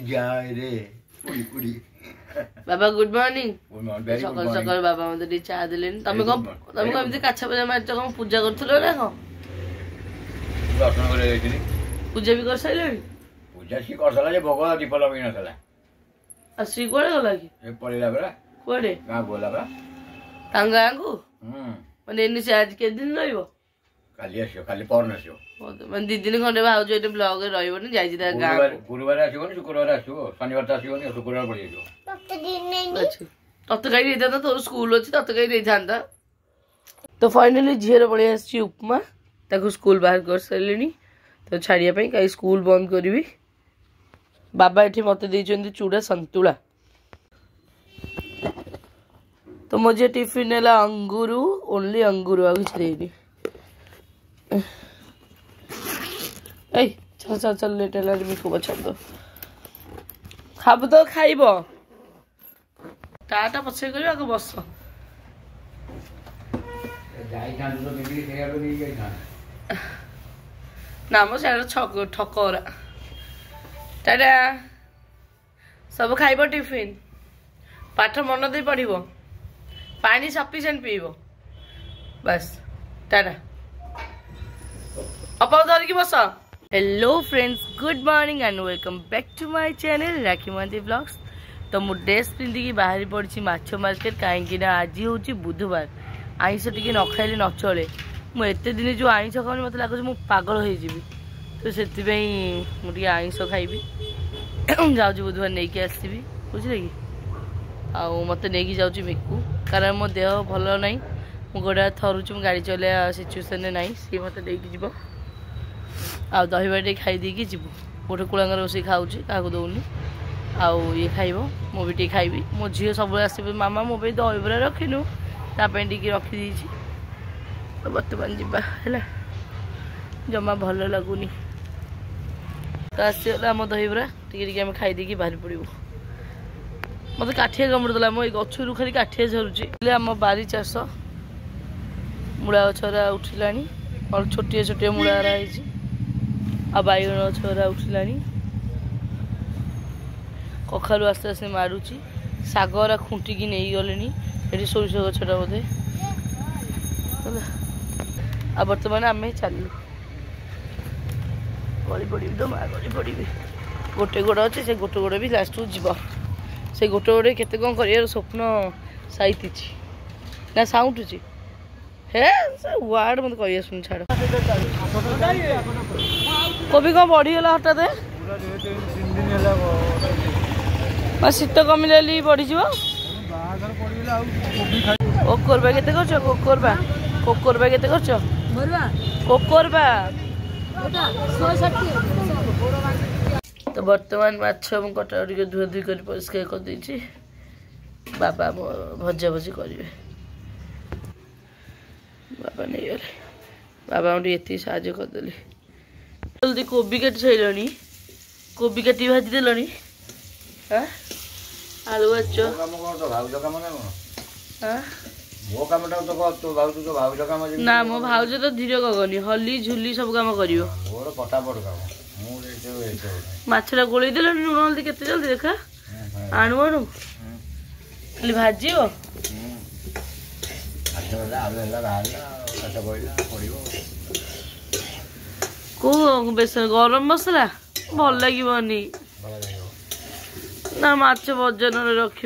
रे पुड़ी पुड़ी बाबा good morning good morning very good सकाल मॉर्निंग सकाल बाबा मते चा देलेन तमे को एमती काछा पूजा मारछ को पूजा करथलो ना को दर्शन करे जाइथिनी पूजा भी कर साइलेनी पूजा सी करसला जे भोग दीप लगे नसला आ सी कोड़े गला की ए पड़ेला बरा कोड़े गाँ बोला बरा तांगा को माने एनी से आज के दिन रहइबो काली आसियो खाली परन आसियो माने दी दिन खंडे भाउज एटे ब्लॉग रहइबो न जाई ता गाँ गुरुवार आसियो नि शुक्रवार आसियो शनिवार त आसियो नि शुक्रवार पड़ी जाइयो अच्छा तत कहीं नहीं था तो स्कूल अच्छी तत कहीं नहीं था तो फाइनली झीर पड़े आसी उपमा ताको स्कूल बाहर कर सारे तो छाड़िया कहीं स्कूल बंद करी बाबा ये मत देते चूड़ा संतुला तो मुझे टिफिन है अंगूर ओनली अंगूर आ किसी देनी चल चल चल लेट है मिको बचा दो खाब तो खाइब टाटा पछे कर आगे बस ना मो से ठकरा टाटा सब खाइब टिफिन पाठ मन दे पढ़िब पानी सफिशिएंट पीब बस टाटा अपा धरिकी बस hello friends good morning and welcome back to my channel Rakhi Mohanty vlogs तो मु ड्रेस पिंधिकी बाहरी पड़ी माछ मार्केट कहीं आज हूँ बुधवार आईष टी न खाइले न चले मुझे दिन जो आईष खाऊनी मत लगुच मु पागल हो तो से मुझे आईष खाइबी जाऊँ बुधवार नहीं कि आसबि बुझे कि आउ मत नहीं जाऊँ मिकू कारण मो देह भल ना मु गोड़ा थरुच गाड़ी चलवा सिचुएसन ना सी मत लेकिन जीव आ दहीबा टे खाई देकी जीवु गोटे कूलांग रोसे खाऊँ क्या दौनी आउ ये खाइब मु भी खाइबी मो झील सब आस मामा मो दहीबरा रखिनु तापाई टी रखी तो बर्तमान जीवा है जमा भल लगुनि तो आसगला आम दहीबरा टी आम खाईदे बाहरी पड़ू मत काठिया कामुड़ा मो गचरू खाली काठिया झरुची आम बारी चाष मूला गचरा उठिला और छोटिया छोटिया मूला है आ बैगण गचरा उठिला कखारू आस्ते आस्ते मारुची सागरा खुंटिकी नहीं गले ये सोरिष गछटा बोधे आ बर्तमान आम चलू गली पड़ी तो माँ गली पड़ी गोटे गोड़ अच्छे से गोटे गोड़ भी लास्ट को जीव से गोटे गोड़े केते कौन कर स्वप्न साइती ना साउंटुची हे वार्ड मत कही आसुन छाड़ कोबी कौन बढ़ीगला हठात शीत कमिले बढ़ीज कोकोरबा केते करछ कोकोरबा कोकोरबा केते करछ कोकोरबा तो बर्तमान माछ कटा टे धुआ धुई कर परिष्कार कर देछि बाबा भजा भजी करेंगे बाबा नहीं गले बाबा मुझे ये साहय करदे जल्दी कोबी काटी सारे कोबी काटी भाजी देल हाँ आलू अच्छ ना मो भाउज तो धीरे गगनी हली झुली सब कम कर माछटा गोल देल लुण हल्दी केते जल्दी देखा आणु आणु खाली भाजी को बेसन गरम मसला भल लगे ना माछ वजन रख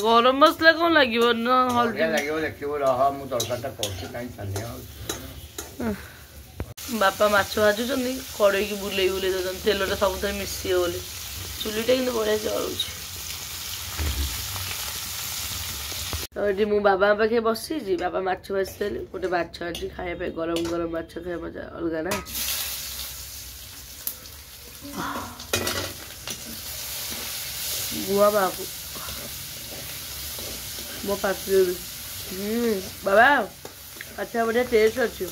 गरम मसला कौन लगे बापा माछ भाजुन कड़े की बुले बुले दौन तेलटा सब मिसी बोले चुलीटा कि बढ़िया जलुच तो ये मु बाबा पाखे बसी बाबा माछ भाजी गोटे माछ आनी खाया गरम गरम माछ खाया मजा अलग ना गुआ बाबू मो पास बाबा अच्छा बढ़िया टेस्ट अच्छे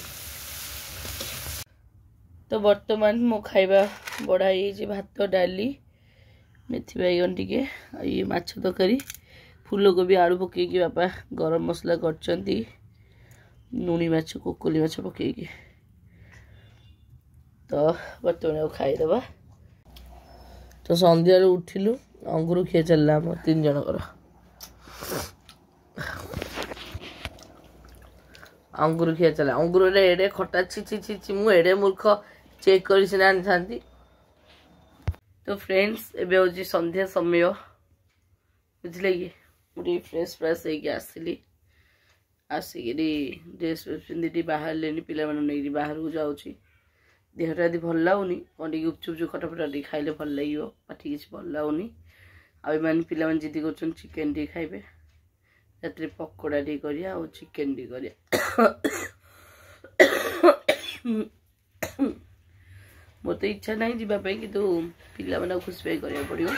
तो बर्तमान मो खाइबा बढ़ाई भात डाली मेथी बैगन टिके ये माछ तरकारी फूलकोबी आलू पकईकि बापा गरम मसला कर नुणी माछ कोकोली माछ पकईकि तो बर्तमान खाईदबा तो संध्या उठिलु अंगुर खिया चलला हम 3 जनकर अंगुर खिया चला अंगुर रे एडे खटा छि छि छि छि मु एडे मूर्ख चेक करि सिना आनि थांती। तो फ्रेंड्स एबे होजी संध्या समय बुझले कि मुझे फ्रेश फ्रेश होगी आसली आसिक ड्रेस पिंधि बाहर लेनी पिला नहीं बाहर को जाऊँगी देहटा यदि भल लगुनि कौन टी गुपचुप खटाफटा टी खाइले भल लगे पाटी किसी भल लगुनि आने पिला जिद कर चिकेन टी खाइबे रात पकोड़ा टी करिया और चिकेन टी करिया मोर तो इच्छा नहीं जीवाई कि पिला माना खुशी पाई करा पड़ो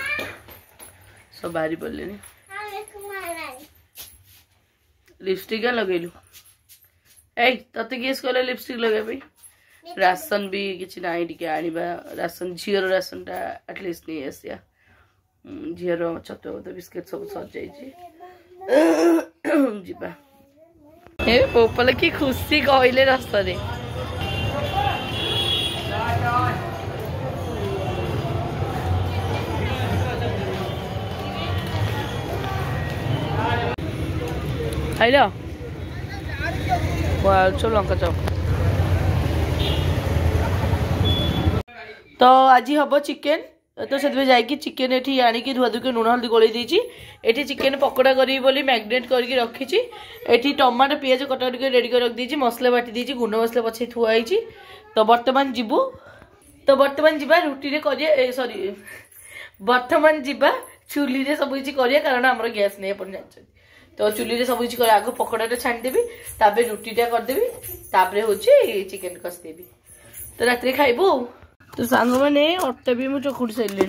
सब बाहरी पड़े लिपस्टिक क्या लगेलु ते गेस कले लिपस्टिक लगे राशन भी किसी ना टे आनिबा राशन झीर राशन टा एटलिस्ट नहीं आसिया झीर छतुआ बिस्किट सब सजाई जीवा ए पोपल की खुशी कहले रास्ता रे खाइल चल लंका चौक तो आज हम चिकेन तो से जाकि चिकेन ये आणिकी धुआ धुकी लुण हल्दी गोल ये चिकेन पकोड़ा करी बोली मैग्नेट करके रखी ये टमाटो पियाज कटा कटी रेडी कर रखी मसला बाटी देती गुंड मसला पछे थुआई तो बर्तमान जीवु तो बर्तमान जीवा रुटी कर सॉरी बर्तमान जीवा चुली रे सब किसी करिया कारण हमर गैस नहीं अपन जान तो चुली रे सब किसी कर आगो पकोड़ा छाणीदेवी तापर रुटीटा करदेवी तापर होची चिकेन कसदेवी तो रात खाइबू तो सांग मैंने अटा भी मुझे चकुड़ी सारे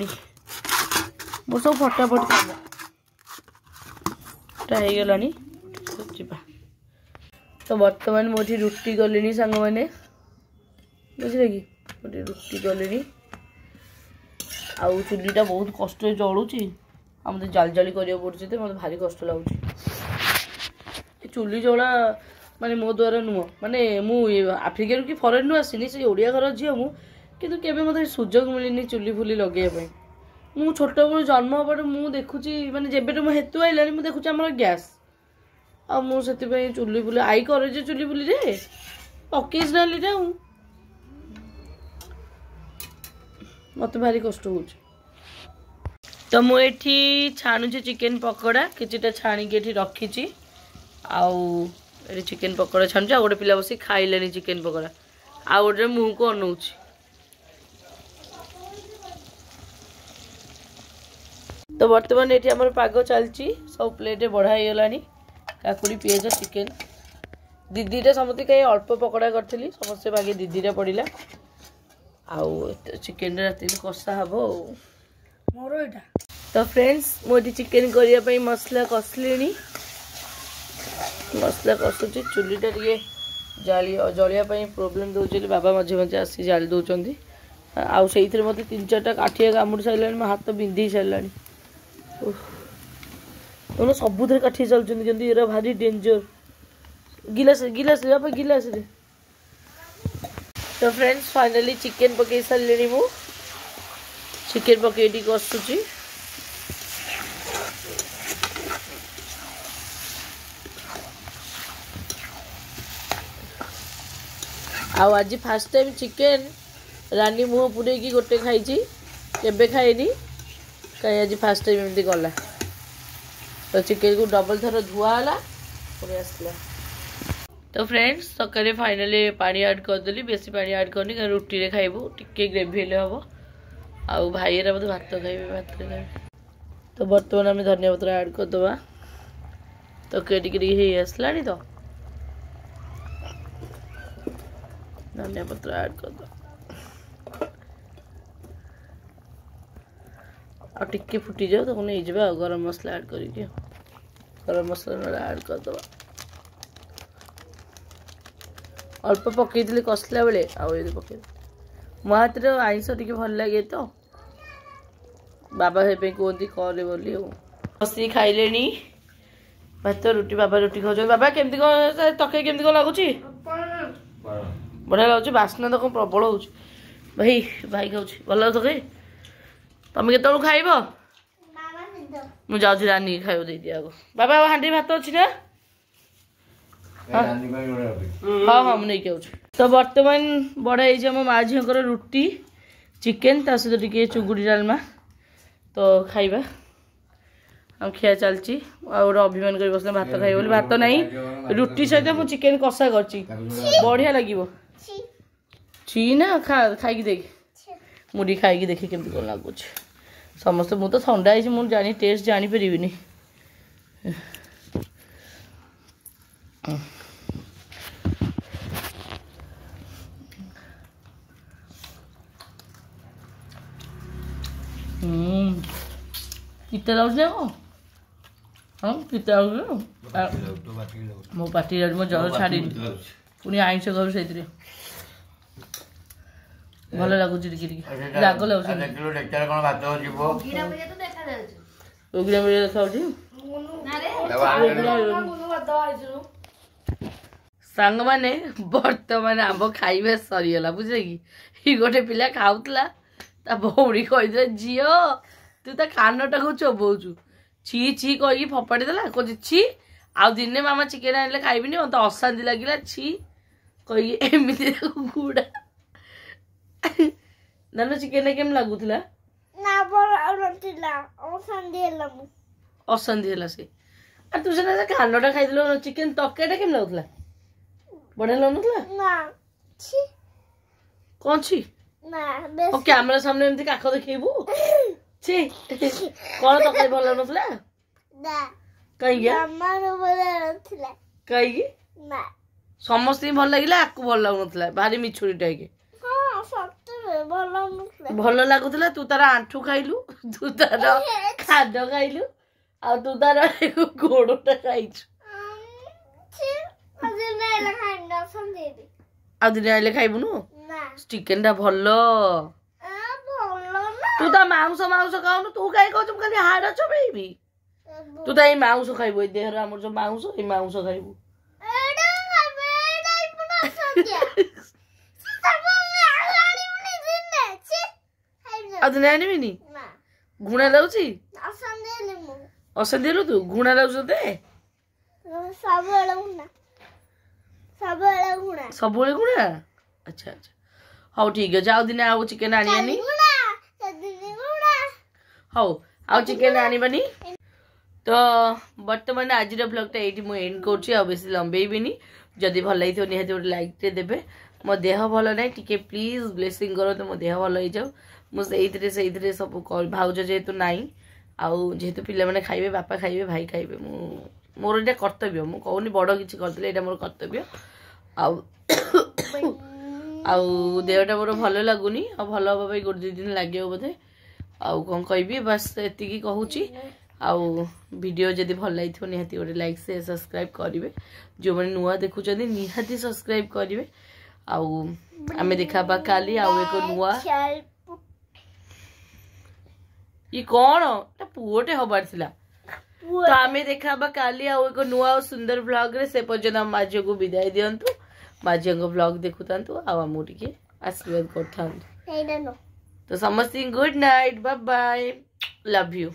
मोर सब फटाफट खाई गलानी जा तो बर्तमान मुझे रुटी गले सांग मैंने बुझे कि मुझे रुटी गले आउ चुलीटा बहुत कष्ट जलुची मत जाल जाली करा पड़े तो मत भारी कष्ट लगुच चुली जला माने मो द्वारा नुह माने मु आफ्रिका कि फरेन नु आसीनी से ओडिया घर झील मु किंतु केबे मते सुजोग मिलनी चुली फुली लगे मु छोट बड़ जन्म हबार मु देखुची माने जेबेटो मो हेतु आइलानी मु देखुची हमर गैस आ मु सेति पई चुली फुली आई करे जे चुली फुली रे ओकेजनली रे मते भारी कष्ट होउछ तो मु एठी छाणु चिकेन पकोड़ा किछिटा छाणी के एठी रखिची आउ ए चिकेन पकोड़ा छाणु आ गोटे पिला बसी खाइलेनी चिकेन पकोड़ा आ गोटे मुह को अनौछि तो बर्तमान ये आम पाग चलती सब प्लेटे बढ़ाई गलानी काकुड़ी पियाज चिकेन दीदीटा समस्त कहीं अल्प पकोड़ा करी समस्ते भागे दीदीटा पड़ा आउ चिकेन रात कषा हम मोर यहाँ तो फ्रेंड्स मुझे चिकेन करने मसला कसली मसला कसुची चुलीटा टे जलियापाई प्रोब्लेम दूसरी बाबा मझे मझे आसी जाली दौरान आउ से मत 3-4टा काठिया कामुड़ी सारे मो हाथ बिंधि सारा सबुथ काठी चलुँच भारी डेंजर गिलास गिलास गिलास रे तो फ्रेंड्स फाइनली चिकेन पकई सारे मु चिकेन पकई कसुची आज फास्ट टाइम चिकेन रानी मुह पुरे की गोटे खाई केबे खाएनी कहीं आज फास्ट टाइम एमती गला तो चिकेन को डबल थर धुआला पुरे आसला तो फ्रेंड्स सकाळे फाइनली पानी ऐड करदेली बेसी पानी ऐड करनी कारण रुटी रे खाइबू टिके ग्रेवी हेले हम आउ भाई रा मते भात खाइबे भात रे खाइबे तो बर्तमान आम धनिया पत्र ऐड करदबा तो टिके हे आसलानी तो धनिया पत्र ऐड करदबा आ टिके फुटी जाओ तो नहीं जाए गरम मसला ऐड करके गरम मसला ऐड करदबा अल्प पकई कसला बेले आउ पकई मो हाथ आईस टे भल लगे तो बाबा से कहते करे बोली बस खाइले भात रुटी बाबा रुटी खाऊ बाबा केमती तके केमती कौन लगुच बढ़िया लगुच बास्ना तो कौन प्रबल हो भाई भाई खाऊ भल तके तुम केत खाइब मु जाऊँ रानी खाइब दे दिया बाबा हांडी भात अच्छी ना हाँ हाँ मुझे नहीं तो बर्तमान बड़ा मो माँ झील रुटी चिकेन ता सहित टे चुंगुड़ी डालमा तो खाइबा हम खिया चलची और अभिमान कर बसले भात खाइब बोली भात नहीं रुटी सहित मु चिकेन कषा करची बढ़िया लगिवो छी ना खाई देख मुड़ी खाई देखी केमती कौन लगुच समस्त मु तो ठंडा है मुझे जानी टेस्ट जानी परिबिनी कितना लाउज देखो हाँ कितना मो पार्टी मो जल छाड़ी पुणी आईंस घर से भल लगुच राग लगुच सांग मैंने बर्तमान आंब खाइबे सरीगला बुझे कि गोटे पिला खाऊला ता भौणी कही झील तू तो कानटा को चोबौचु छी छी कही फपाड़ी देला कह छी आउ दिने मामा चिकेन आने खाइबिनी मत अशांति लगिला छी कही एमती गुड़ा नानो चिकेन केम लगुला अशांति है से तू सीना कानटा खाई चिकेन तरकारीटा केम लगुला बढ़िया लगुला कौन छी कैमरा सामने एमती काख देखबू छी कौन तरकारी भल लगुला कहीं कहीं समस्त भल लगे आपको भल लगुला भारी मिछुड़ीटा के भल लगुला तू तार आंठू खाइलु तू तार खाद खाइलु आ तू तार गोड़टा खाइछु आ दिन आइले खाइबुनु चिकेन टा भल तू तो मांस मांस खाऊ तू कहीं कहू खाली हाड़ चबेबी तू तो मांस खाइब देहर आम जो मांस मांस खाइबू दिन आनबिनी घुणा लाଗୁଛି ଅଶାନ୍ତି ହେଲୁ ତୁ ଘୁଣା ଲାଗୁଛୁ ତତେ ସବୁବେଳେ ଘୁଣା ଆଚ୍ଛା ଆଚ୍ଛା ହଉ ଠିକ ଅଛି ଆଉ ଦିନେ ଆଉ ଚିକେନ ଆଣିବାନି ହଉ ଆଉ ଚିକେନ ଆଣିବାନି तो बर्तमान आज ब्लॉगटा ये मुझे एंड कर बेसी लंबेबिनी जदि भल लगे निहाती गोटे लाइक टे देवे मो देह भल ना टी प्लीज ब्लेसिंग करो तो मो देह भल हो जाऊ मुझे सब भाउज जेहेतु नाई आउ जेहेतु पिला खाइबे बापा खाइबे भाई खाइबे मोर ये कर्तव्य मु कहूनी बड़ किसी करदे ये मोर कर्तव्य आउ देहटा मोर भल लगुनि भल हाँ भाई गोटे 2 दिन लगे बोधे आउ कौन कह बस एति कहूँ आउ वीडियो जदि भल लगी निहाती गोटे लाइक से सब्सक्राइब करेंगे जो मैंने नुआ देखुं निहाती सब्सक्राइब करेंगे आउ आम देखा काली आउ एक नुआ ये कौन पुओटे हबार थिला तो आम देखा काली आउ एक नुआ और सुंदर ब्लॉग रे से पर्यंत माँ झील को विदाय दिंतु माँ झील ब्लॉग देखुता आमको टे आशीर्वाद कर तो समस्त good night bye bye love you.